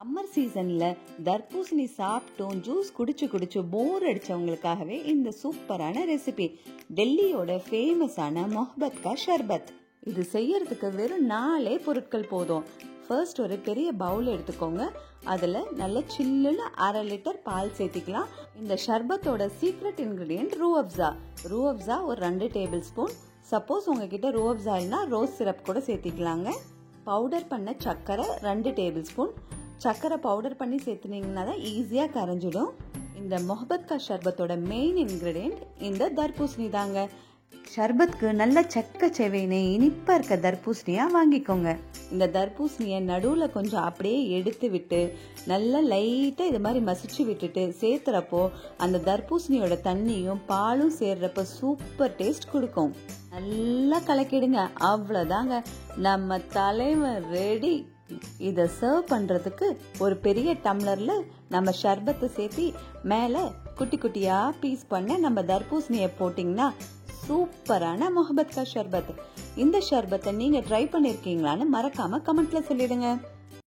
Summer சீசன்ல தர்பூசணி சாப்பிட்டும் juice குடிச்சு போர் அடிச்சவங்களுக்காகவே இந்த சூப்பரான ரெசிபி டெல்லியோட ஃபேமஸான மொஹபத் கா ஷர்பத். இது செய்யறதுக்கு வெறும் 4 பொருட்கள் போதும். ஃபர்ஸ்ட் ஒரு பெரிய பவுல் எடுத்துக்கோங்க. அதில் நல்ல சில்லுன்னு 1/2 லிட்டர் பால் சேர்த்திக்கலாம். இந்த ஷர்பத்தோட சீக்ரெட் இன்கிரீடியன்ட் ரூஅப்ஸா ஒரு 2 டேபிள் ஸ்பூன். சப்போஸ் உங்ககிட்ட ரூஅப்ஸா இல்லைனா ரோஸ் சிரப் கூட சேர்த்திக்கலாங்க. பவுடர் பண்ண சர்க்கரை 2 டேபிள் ஸ்பூன். சர்க்கரை பவுடர் பண்ணி சேர்த்துனீங்கன்னா தான் ஈஸியாக கரைஞ்சிடும். இந்த மொஹபத் கா ஷர்பத்தோட மெயின் இன்கிரீடியன்ட் இந்த தர்பூசணி தாங்க. ஷர்பத்துக்கு நல்ல செவேனே இனிப்பா இருக்க தர்பூசணியா வாங்கிக்கோங்க. இந்த தர்பூசணியை நடுவில் கொஞ்சம் அப்படியே எடுத்து விட்டு நல்லா லைட்டாக இது மாதிரி மசிச்சு விட்டுட்டு சேர்த்துறப்போ அந்த தர்பூசணியோட தண்ணியும் பாலும் சேர்றப்ப சூப்பர் டேஸ்ட் கொடுக்கும். நல்லா கலக்கிடுங்க. அவ்வளோதாங்க, நம்ம தலைவன் ரெடி. இதை சர்வ் பண்றதுக்கு ஒரு பெரிய டம்ளர்ல நம்ம ஷர்பத்தை சேர்த்தி மேல குட்டி குட்டியா பீஸ் பண்ண நம்ம தர்பூசணியை போட்டிங்கன்னா சூப்பரான மொஹபத் கா ஷர்பத். இந்த ஷர்பத்தை நீங்க ட்ரை பண்ணிருக்கீங்களான்னு மறக்காம கமெண்ட்ல சொல்லிடுங்க.